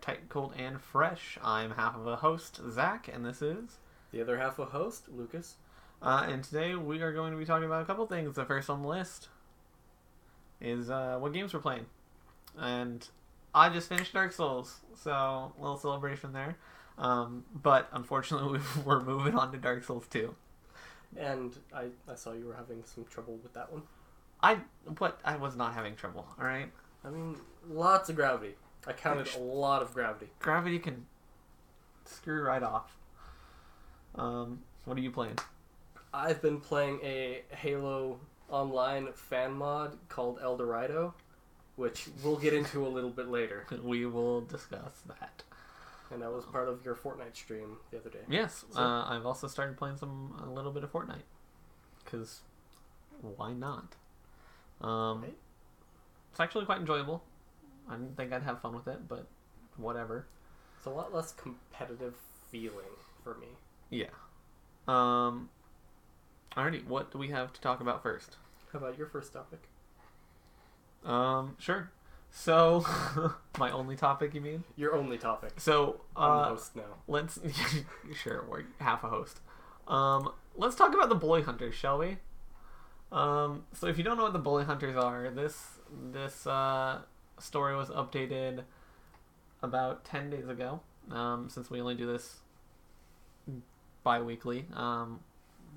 Tight, Cold, and Fresh. I'm half of a host, Zach, and this is... The other half of host, Lucas. And today we are going to be talking about a couple things. The first on the list is what games we're playing. And I just finished Dark Souls, so a little celebration there. But unfortunately, we're moving on to Dark Souls 2. And I saw you were having some trouble with that one. I was not having trouble, alright? I mean, lots of gravity. I counted a lot of gravity. Gravity can screw right off. What are you playing? I've been playing a Halo Online fan mod called El Dorado, which we'll get into a little bit later. We will discuss that. And that was part of your Fortnite stream the other day. Yes, So- I've also started playing a little bit of Fortnite. Because why not? Right? It's actually quite enjoyable. I didn't think I'd have fun with it, but whatever. It's a lot less competitive feeling for me. Yeah. Alrighty, what do we have to talk about first? How about your first topic? Sure. So, my only topic, you mean? Your only topic. So, I'm the host now. let's... Sure, we're half a host. Let's talk about the Bully Hunters, shall we? So if you don't know what the Bully Hunters are, this story was updated about 10 days ago, since we only do this bi-weekly.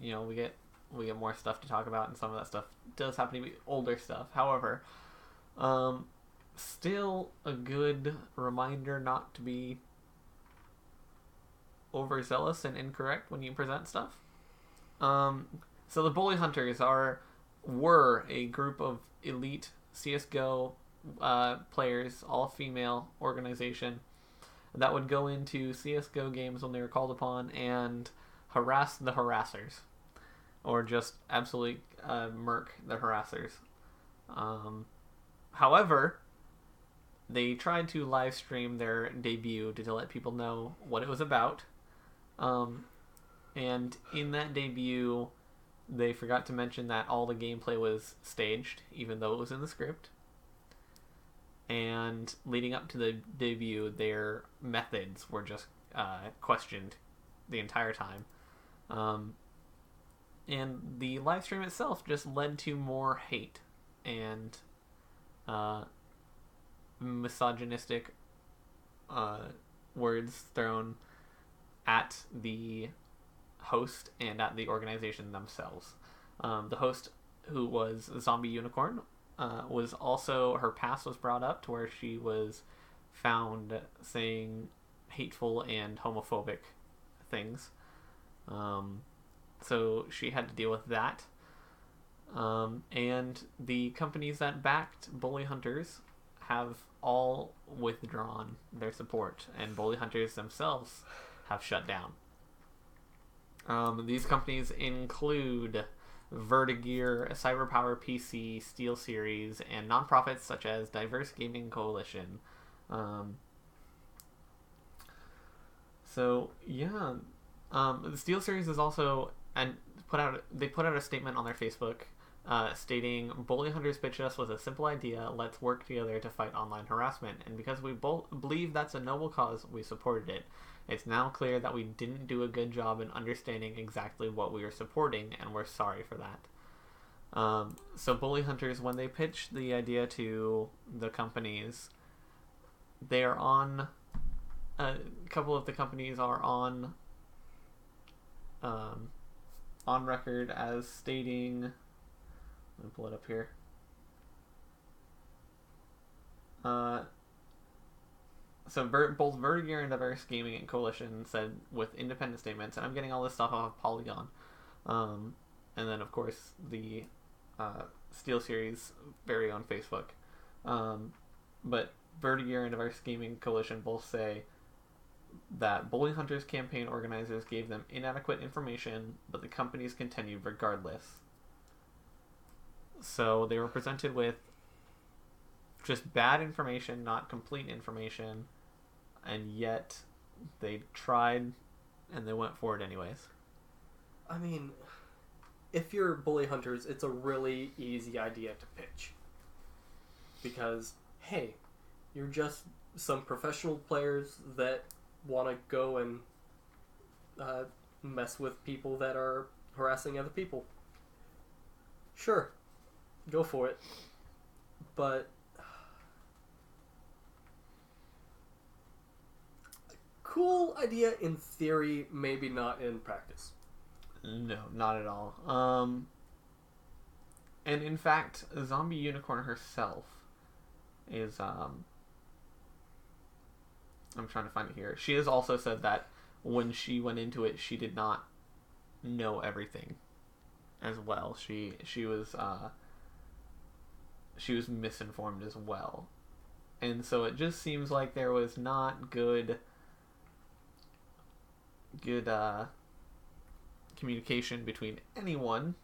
We get more stuff to talk about, and some of that stuff does happen to be older stuff. However, still a good reminder not to be overzealous and incorrect when you present stuff. So the Bully Hunters were a group of elite CSGO players, all-female organization that would go into CSGO games when they were called upon and harass the harassers, or just absolutely murk the harassers. However, they tried to live stream their debut to let people know what it was about. And in that debut, they forgot to mention that all the gameplay was staged, even though it was in the script. And leading up to the debut, their methods were just questioned the entire time. And the live stream itself just led to more hate and misogynistic words thrown at the host and at the organization themselves. The host, who was Zombie Unicorn, was also, her past was brought up to where she was found saying hateful and homophobic things. So she had to deal with that. And the companies that backed Bully Hunters have all withdrawn their support, and Bully Hunters themselves have shut down. These companies include Vertigear, Cyberpower PC, SteelSeries, and nonprofits such as Diverse Gaming Coalition. The SteelSeries is also put out a statement on their Facebook stating, "Bully Hunters pitched us with a simple idea: let's work together to fight online harassment. And because we both believe that's a noble cause, we supported it. It's now clear that we didn't do a good job in understanding exactly what we were supporting, and we're sorry for that." So Bully Hunters, when they pitched the idea to the companies, they are on... a couple of the companies are on record as stating... Let me pull it up here. So both Vertigear and Diverse Gaming and Coalition said with independent statements, and I'm getting all this stuff off of Polygon, and then of course the SteelSeries' very own Facebook. But Vertigear and Diverse Gaming Coalition both say that Bully Hunters campaign organizers gave them inadequate information, but the companies continued regardless. So they were presented with just bad information, not complete information, and yet they tried and they went for it anyways. I mean, if you're Bully Hunters, it's a really easy idea to pitch. Because, hey, you're just some professional players that want to go and mess with people that are harassing other people. Sure, go for it. But cool idea in theory, maybe not in practice. No, not at all. And in fact, Zombie Unicorn herself is I'm trying to find it here. She has also said that when she went into it, she did not know everything as well. She was misinformed as well. And so it just seems like there was not good communication between anyone,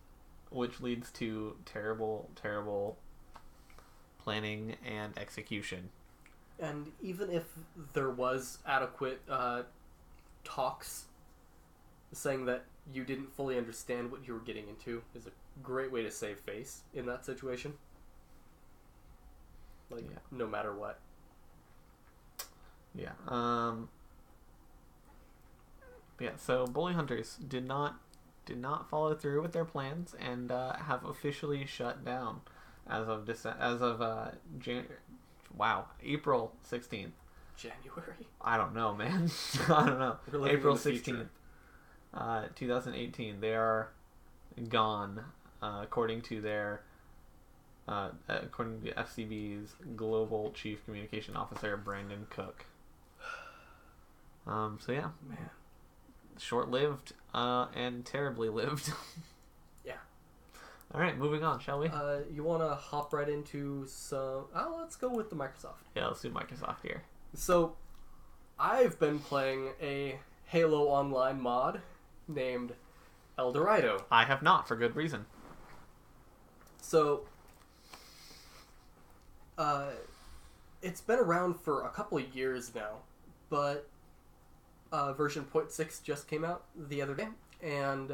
which leads to terrible planning and execution. And even if there was adequate talks, saying that you didn't fully understand what you were getting into is a great way to save face in that situation. Like, yeah. No matter what. Yeah. Yeah, so Bully Hunters did not follow through with their plans and have officially shut down as of April 16th. January? I don't know, man. I don't know. April 16th, 2018. They are gone, according to FCB's Global Chief Communication Officer, Brandon Cook. So yeah. Man. Short-lived and terribly lived. Yeah. All right, moving on, shall we? You want to hop right into some... let's go with the Microsoft. Yeah, let's do Microsoft here. So, I've been playing a Halo Online mod named El Dorado. I have not, for good reason. So, it's been around for a couple of years now, but version 0.6 just came out the other day, and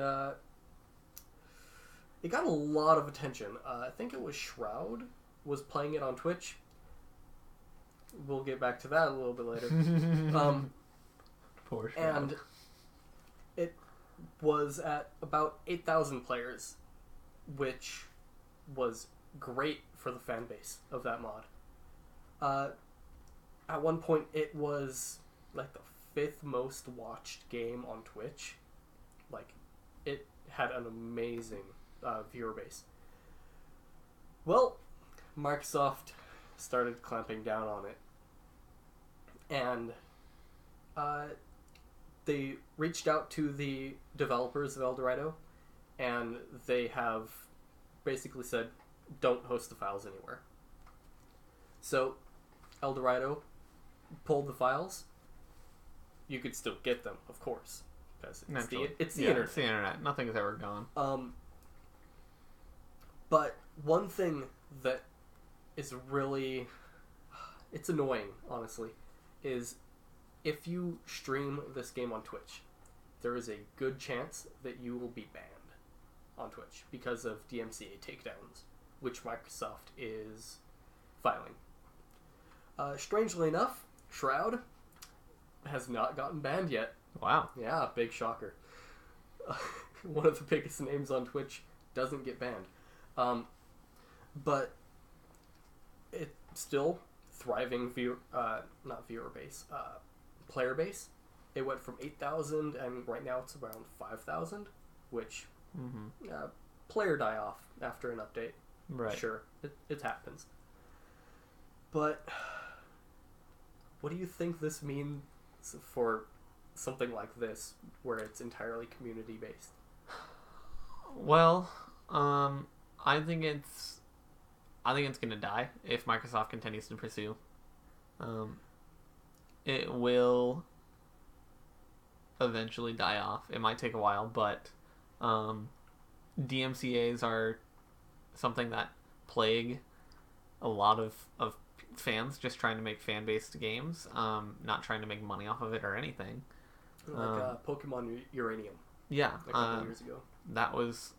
it got a lot of attention. I think it was Shroud was playing it on Twitch. We'll get back to that a little bit later. Poor Shroud. And it was at about 8,000 players, which was great for the fan base of that mod. At one point, it was like the 5th most watched game on Twitch. Like, it had an amazing viewer base. Well, Microsoft started clamping down on it, and they reached out to the developers of El Dorado, and they have basically said, don't host the files anywhere. So El Dorado pulled the files. You could still get them, of course, because it's the internet. It's the internet. Nothing is ever gone. But one thing that is really... it's annoying, honestly, is if you stream this game on Twitch, there is a good chance that you will be banned on Twitch because of DMCA takedowns, which Microsoft is filing. Strangely enough, Shroud has not gotten banned yet. Wow. Yeah, big shocker. One of the biggest names on Twitch doesn't get banned. But it's still thriving player base. It went from 8,000 and right now it's around 5,000, which player die off after an update. Right. Sure, it happens. But what do you think this means for something like this, where it's entirely community based? Well, I think it's gonna die if Microsoft continues to pursue. It will eventually die off. It might take a while, but DMCAs are something that plague a lot of fans just trying to make fan-based games, not trying to make money off of it or anything. Like Pokemon Uranium. Yeah. A couple years ago. That was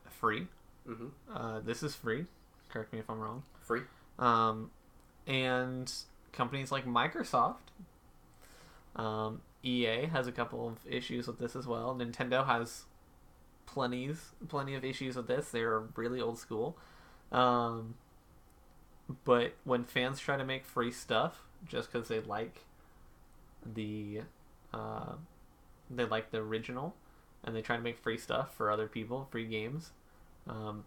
free. Mm-hmm. This is free. Correct me if I'm wrong. Free. And companies like Microsoft, EA has a couple of issues with this as well. Nintendo has plenty of issues with this. They're really old school. But when fans try to make free stuff just because they like the original, and they try to make free stuff for other people, free games,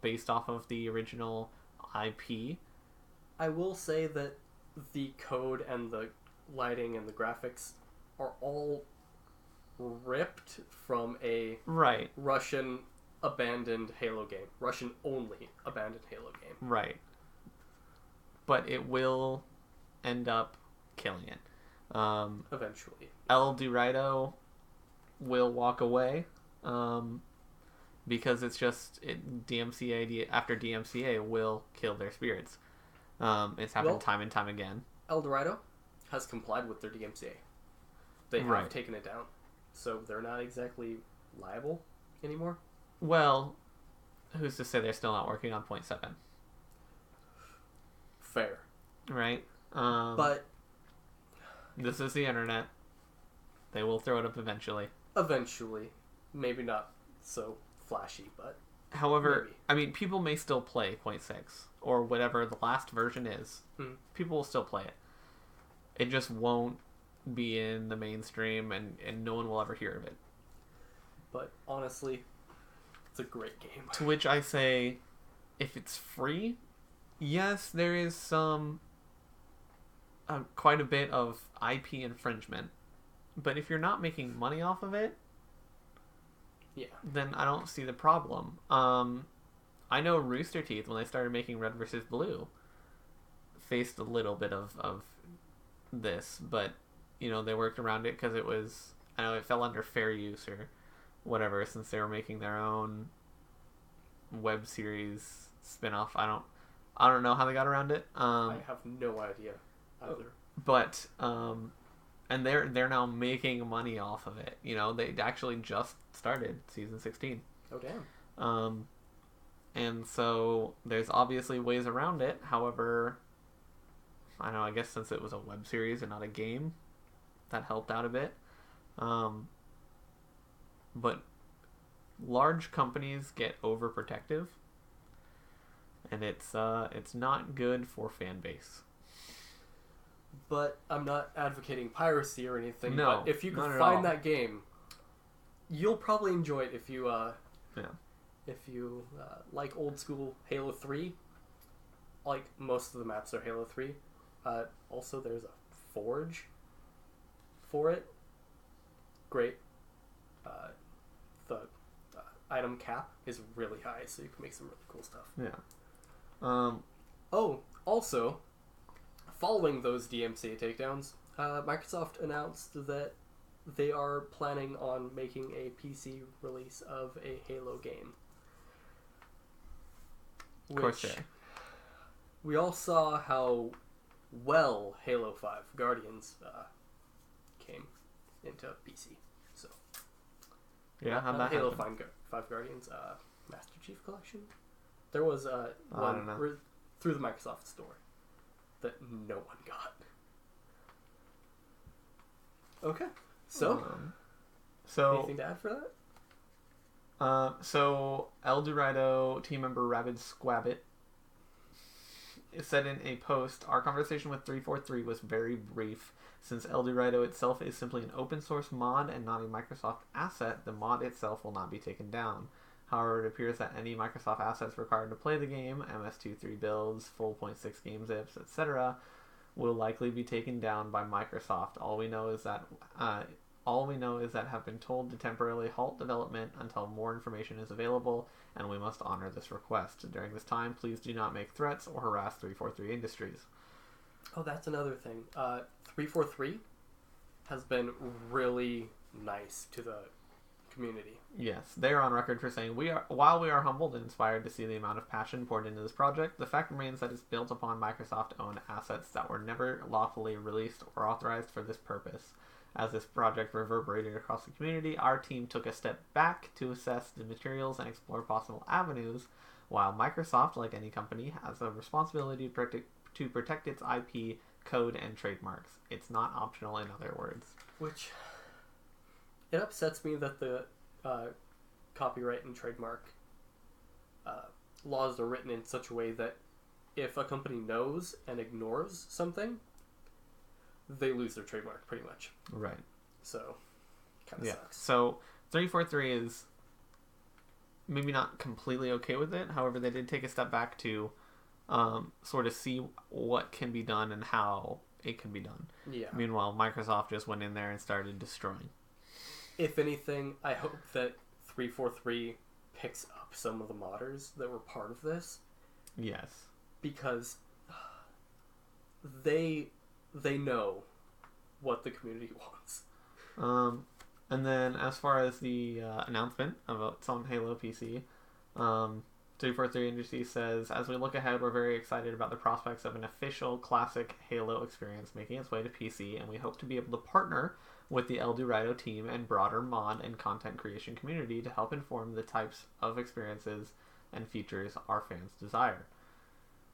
based off of the original IP. I will say that the code and the lighting and the graphics are all ripped from a Russian abandoned Halo game. Russian only abandoned Halo game. Right. But it will end up killing it. Eventually. El Dorado will walk away because it's just DMCA after DMCA will kill their spirits. It's happened time and time again. El Dorado has complied with their DMCA. They have taken it down. So they're not exactly liable anymore. Well, who's to say they're still not working on 0.7? Fair. Right? But this is the internet. They will throw it up eventually. Eventually. Maybe not so flashy, but however, maybe. I mean, people may still play 0.6 or whatever the last version is. People will still play it. It just won't be in the mainstream, and no one will ever hear of it. But honestly, it's a great game. To which I say, if it's free, yes, there is some quite a bit of IP infringement. But if you're not making money off of it, then I don't see the problem. I know Rooster Teeth, when they started making Red vs. Blue, faced a little bit of this, but they worked around it because I know it fell under fair use or whatever, since they were making their own web series spin-off. I don't know how they got around it. I have no idea either. But and they're now making money off of it. They actually just started season 16. Oh damn. And so there's obviously ways around it. However, I guess since it was a web series and not a game, that helped out a bit. But large companies get overprotective, and it's not good for fan base. But I'm not advocating piracy or anything. No, but if you can find that game, you'll probably enjoy it if you if you like old school Halo 3. Like most of the maps are Halo 3. Also, there's a forge for it. Great. The item cap is really high, so you can make some really cool stuff. Yeah. Also, following those DMCA takedowns, Microsoft announced that they are planning on making a PC release of a Halo game. Of course, we all saw how well Halo 5 Guardians came into PC. So, yeah, how'd that Halo happen? 5 Guardians Master Chief Collection. There was one through the Microsoft Store that no one got. Okay, so anything to add for that? So El Dorado team member Rabid Squabbit said in a post, "Our conversation with 343 was very brief. Since El Dorado itself is simply an open source mod and not a Microsoft asset, the mod itself will not be taken down. However, it appears that any Microsoft assets required to play the game, MS2.3 builds, full 0.6 game zips, etc., will likely be taken down by Microsoft. All we know is that have been told to temporarily halt development until more information is available, and we must honor this request. During this time, please do not make threats or harass 343 Industries." Oh, that's another thing. 343 has been really nice to the community. Yes, they are on record for saying, while we are humbled and inspired to see the amount of passion poured into this project, the fact remains that it's built upon Microsoft-owned assets that were never lawfully released or authorized for this purpose. As this project reverberated across the community, our team took a step back to assess the materials and explore possible avenues, while Microsoft, like any company, has a responsibility to protect its IP, code and trademarks. It's not optional, in other words. Which, it upsets me that the copyright and trademark laws are written in such a way that if a company knows and ignores something, they lose their trademark pretty much. Right. So, kind of sucks. So 343 is maybe not completely okay with it. However, they did take a step back to sort of see what can be done and how it can be done. Yeah. Meanwhile, Microsoft just went in there and started destroying. If anything, I hope that 343 picks up some of the modders that were part of this. Yes. Because they know what the community wants. And then as far as the announcement of it's on Halo PC, 343 Industry says, as we look ahead, we're very excited about the prospects of an official classic Halo experience making its way to PC, and we hope to be able to partner with the El Dorado team and broader mod and content creation community to help inform the types of experiences and features our fans desire.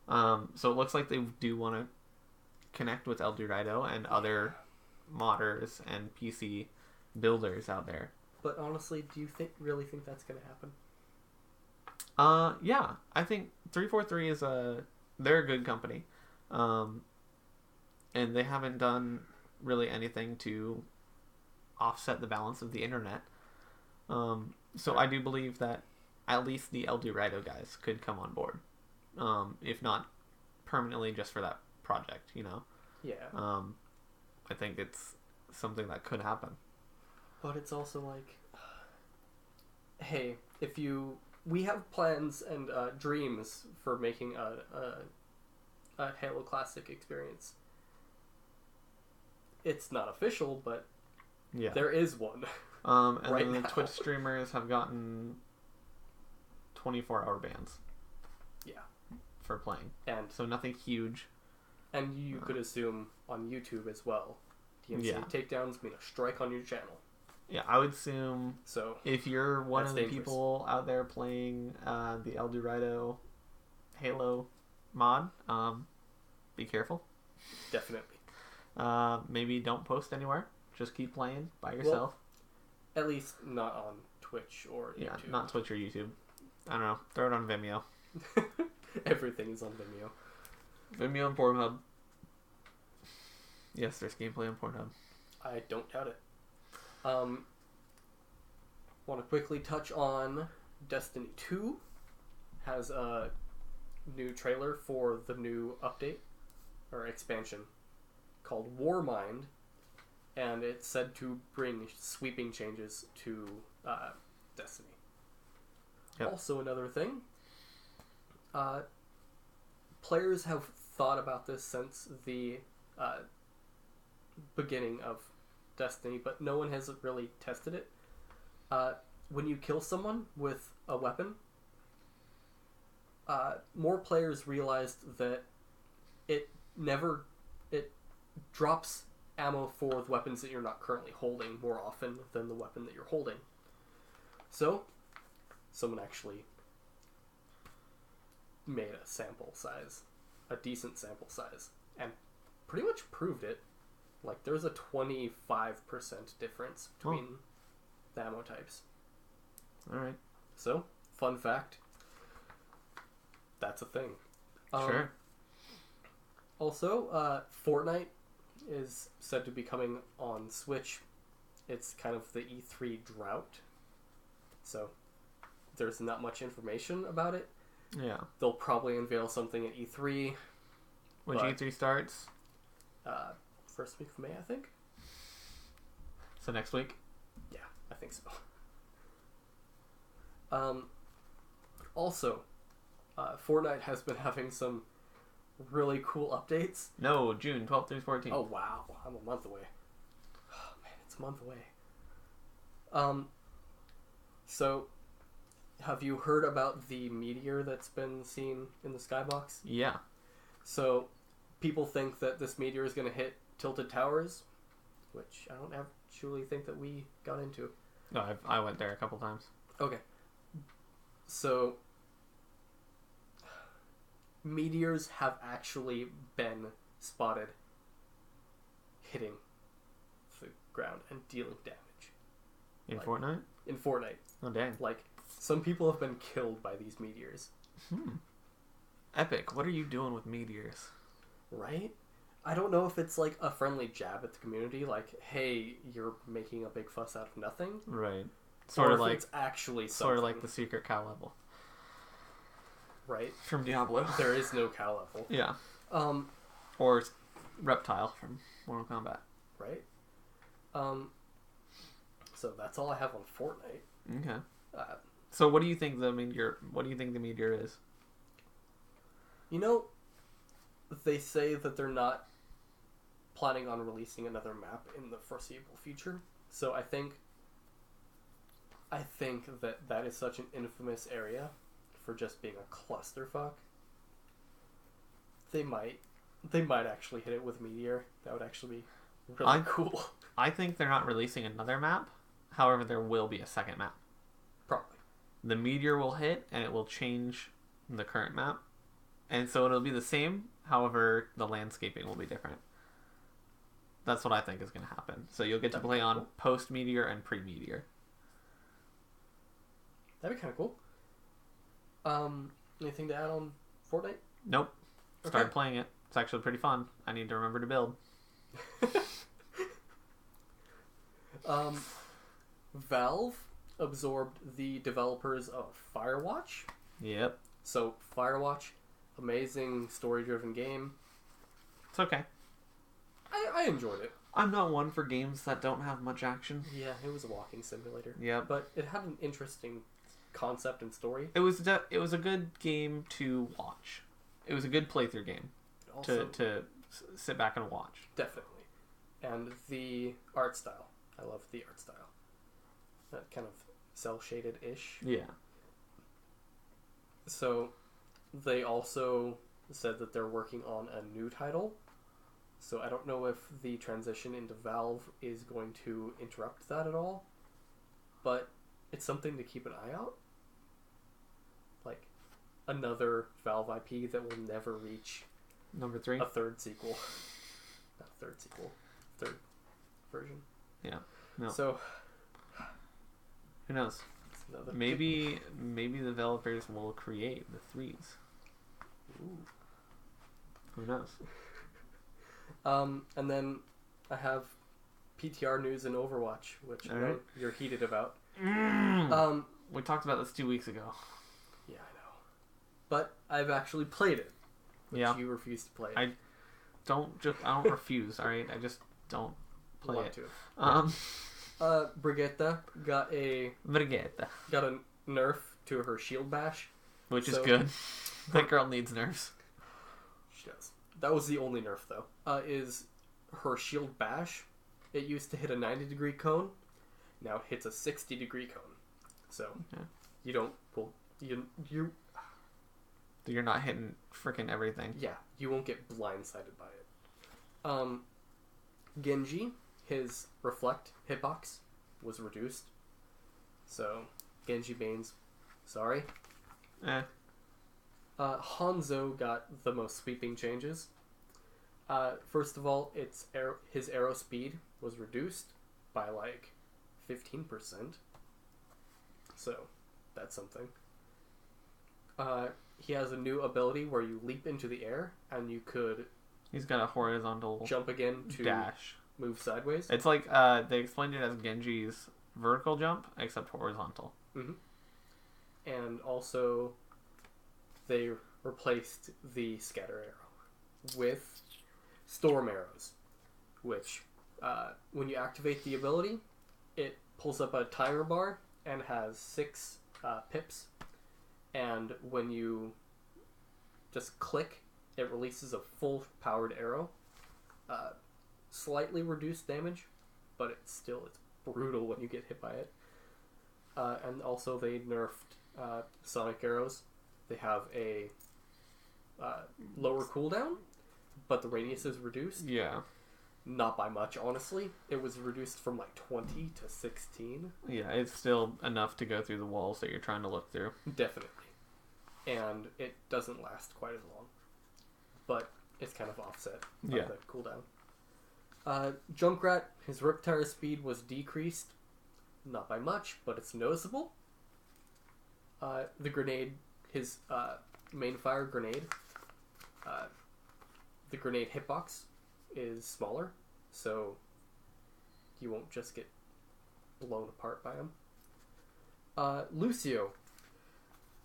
So it looks like they do want to connect with El Dorado and other modders and PC builders out there. But honestly, do you really think that's going to happen? Yeah, I think 343 they're a good company. And they haven't done really anything to offset the balance of the internet. So I do believe that at least the El Dorado guys could come on board. If not permanently, just for that project, you know? Yeah. I think it's something that could happen. But it's also like, hey, we have plans and dreams for making a Halo Classic experience. It's not official, but there is one. And right then the now. Twitch streamers have gotten 24-hour bans. Yeah. For playing. And so nothing huge. And you could assume on YouTube as well. DMCA takedowns mean a strike on your channel. Yeah, I would assume so if you're one of the dangerous. people out there playing the El Dorado Halo mod, be careful. Definitely. Maybe don't post anywhere. Just keep playing by yourself. Well, at least not on Twitch or YouTube. Yeah, not Twitch or YouTube. I don't know. Throw it on Vimeo. Everything is on Vimeo. Vimeo and Pornhub. Yes, there's gameplay on Pornhub. I don't doubt it. Want to quickly touch on Destiny 2 has a new trailer for the new update or expansion called Warmind, and it's said to bring sweeping changes to Destiny. Yep. Also another thing, players have thought about this since the beginning of Destiny, but no one has really tested it. When you kill someone with a weapon, more players realized that it drops ammo for the weapons that you're not currently holding more often than the weapon that you're holding. So, someone actually made a sample size, a decent sample size, and pretty much proved it. Like, there's a 25% difference between the ammo types. Alright. So, fun fact. That's a thing. Sure. Also, Fortnite is said to be coming on Switch. It's kind of the E3 drought. So, there's not much information about it. Yeah. They'll probably unveil something at E3. When E3 starts? First week of May, I think. So next week? Yeah, I think so. Also, Fortnite has been having some really cool updates. No, June 12th through 14th. Oh, wow. I'm a month away. Oh, man, it's a month away. So, have you heard about the meteor that's been seen in the skybox? Yeah. So, people think that this meteor is going to hit Tilted Towers, which I don't actually think that we got into. No, I went there a couple times. Okay. So, meteors have actually been spotted hitting the ground and dealing damage. In Fortnite? In Fortnite. Oh, dang. Like, some people have been killed by these meteors. Epic, what are you doing with meteors? Right? I don't know if it's like a friendly jab at the community, like, hey, you're making a big fuss out of nothing. Right. Sort of like it's actually something. Sort of like the secret cow level. Right? From Diablo. There is no cow level. Yeah. Or reptile from Mortal Kombat. Right? So that's all I have on Fortnite. Okay. So what do you think the meteor is? You know, they say that they're not planning on releasing another map in the foreseeable future. So I think that is such an infamous area for just being a clusterfuck. They might actually hit it with Meteor. That would actually be really cool. I think they're not releasing another map. However, there will be a second map. Probably. The meteor will hit, and it will change the current map. And so it'll be the same, however, the landscaping will be different. That's what I think is going to happen. So you'll get to play on post-meteor and pre-meteor. That'd be kind of cool. Anything to add on Fortnite? Nope. Started playing it. It's actually pretty fun. I need to remember to build. Valve absorbed the developers of Firewatch. Yep. So Firewatch, amazing story-driven game. It's okay. I enjoyed it. I'm not one for games that don't have much action. Yeah, it was a walking simulator. Yeah, but it had an interesting concept and story. It was a good game to watch. It was a good playthrough game also, to sit back and watch. Definitely. And the art style. I love the art style. That kind of cel-shaded-ish. Yeah. So, they also said that they're working on a new title. So I don't know if the transition into Valve is going to interrupt that at all. But it's something to keep an eye out. Like, another Valve IP that will never reach... Number 3? A third sequel. Not third sequel. Third version. Yeah. No. So... Who knows? Maybe the developers will create the 3s. Ooh. Who knows? And then I have PTR news in Overwatch, which I know you're heated about. We talked about this 2 weeks ago. Yeah, I know. But I've actually played it. Which you refuse to play it. I don't refuse, alright? I just don't play it. Brigitte got a nerf to her shield bash. Which is good. That girl needs nerfs. She does. That was the only nerf, though. Is her shield bash. It used to hit a 90-degree cone. Now it hits a 60-degree cone. So, you don't... Well, you're not hitting freaking everything. Yeah, you won't get blindsided by it. Genji, his reflect hitbox was reduced. So, Genji Banes, sorry. Hanzo got the most sweeping changes. First of all, his arrow speed was reduced by like 15%. So, that's something. He has a new ability where you leap into the air and you could... He's got a horizontal... Jump again to... Dash. Move sideways. It's like, they explained it as Genji's vertical jump, except horizontal. Mm-hmm. And also, they replaced the scatter arrow with storm arrows, which, when you activate the ability, it pulls up a timer bar and has 6 pips. And when you just click, it releases a full-powered arrow. Slightly reduced damage, but it's brutal when you get hit by it. And also they nerfed sonic arrows. They have a lower cooldown, but the radius is reduced. Yeah. Not by much, honestly. It was reduced from like 20 to 16. Yeah, it's still enough to go through the walls that you're trying to look through. Definitely. And it doesn't last quite as long. But it's kind of offset by the cooldown. Junkrat, his Riptire speed was decreased. Not by much, but it's noticeable. The grenade, his main fire grenade, the grenade hitbox is smaller, so you won't just get blown apart by him. Lucio,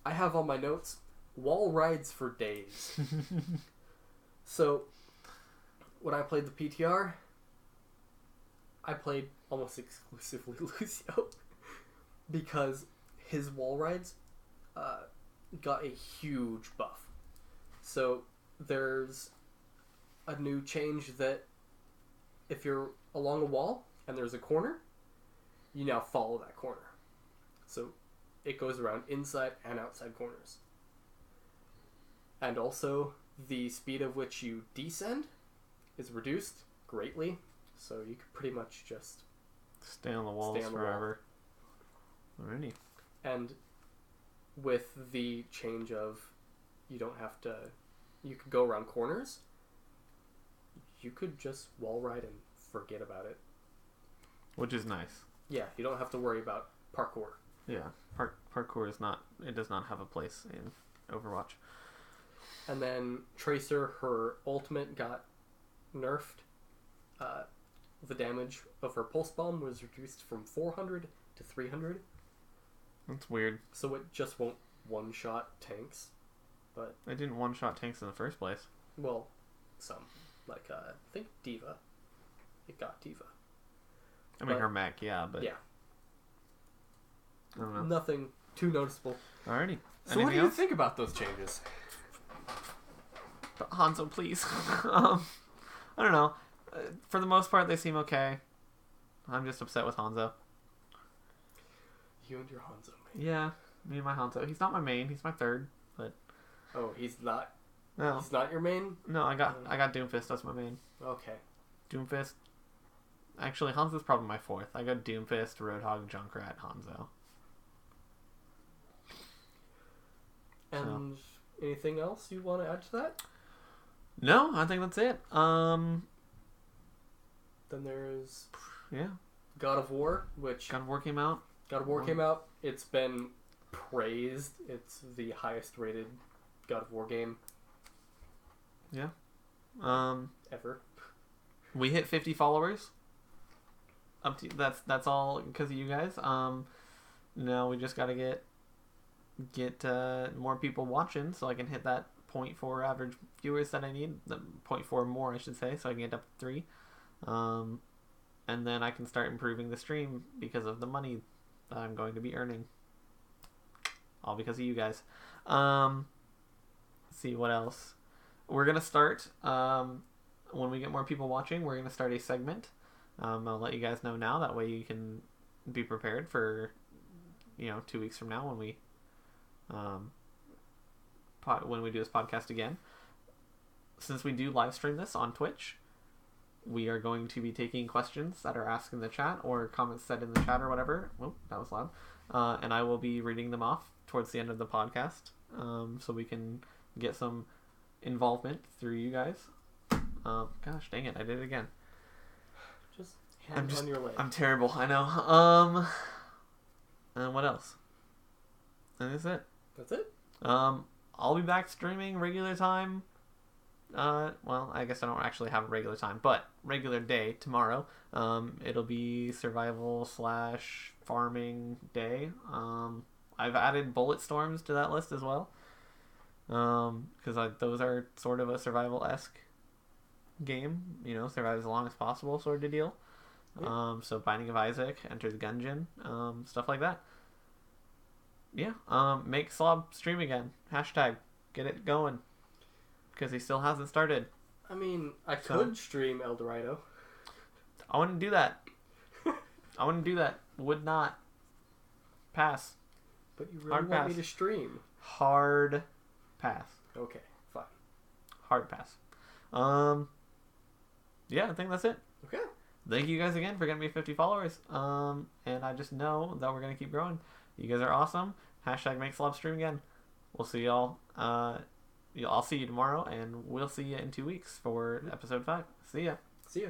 I have on my notes, wall rides for days. So, when I played the PTR, I played almost exclusively Lucio because his wall rides got a huge buff. So there's a new change that if you're along a wall and there's a corner, you now follow that corner. So it goes around inside and outside corners. And also the speed of which you descend is reduced greatly. So you could pretty much just stay on the walls forever. Alrighty. And with the change of you don't have to, you could go around corners, you could just wall ride and forget about it. Which is nice. Yeah, you don't have to worry about parkour. Yeah, parkour is not, it does not have a place in Overwatch. And then Tracer, her ultimate got nerfed. The damage of her pulse bomb was reduced from 400 to 300. That's weird. So it just won't one-shot tanks. But It didn't one-shot tanks in the first place. well, some. Like, I think Diva. It got Diva. I mean, But- her mech, yeah, but... Yeah. I don't know. Nothing too noticeable. Alrighty. So what do you think about those changes? But Hanzo, please. I don't know. For the most part, they seem okay. I'm just upset with Hanzo. You and your Hanzo, man. Yeah, me and my Hanzo. He's not my main. He's my third. But Oh, he's not. no, He's not your main. no, I got Doomfist as my main. Okay. Doomfist. Actually, Hanzo's probably my fourth. I got Doomfist, Roadhog, Junkrat, Hanzo. And anything else you want to add to that? No, I think that's it. Then there's Yeah. God of War, which God of War came out. God of War came out. It's been praised. It's the highest rated God of War game Yeah. ever. We hit 50 followers. Up to that's all because of you guys. Now we just gotta get more people watching so I can hit that 0.4 average viewers that I need. The 0.4 more, I should say, so I can get up to 3. And then I can start improving the stream because of the money that I'm going to be earning. All because of you guys. Let's see what else. We're gonna start when we get more people watching. We're gonna start a segment. I'll let you guys know now. That way you can be prepared for 2 weeks from now when we do this podcast again. Since we do live stream this on Twitch, we are going to be taking questions that are asked in the chat or comments said in the chat or whatever. Oh, that was loud. And I will be reading them off towards the end of the podcast, so we can get some involvement through you guys. Gosh, dang it, I did it again. Just hand on your leg. I'm terrible, I know. And what else? And that's it. That's it? I'll be back streaming regular time. Well, I guess I don't actually have a regular time, but regular day tomorrow. It'll be survival / farming day. I've added bullet storms to that list as well. Because those are sort of a survival-esque game. Survive as long as possible sort of deal. Yeah. So Binding of Isaac, Enter the Gungeon, stuff like that. Yeah. Make Slob stream again. Hashtag. Get it going. Because he still hasn't started. I mean, I could stream El Dorado. I wouldn't do that. Would not. Pass. But you really want me to stream. Hard pass. Okay, fine. Hard pass. Yeah, I think that's it. Okay. Thank you guys again for getting me 50 followers. And I just know that we're going to keep growing. You guys are awesome. Hashtag make Slob stream again. We'll see y'all. I'll see you tomorrow, and we'll see you in 2 weeks for episode 5. See ya. See ya.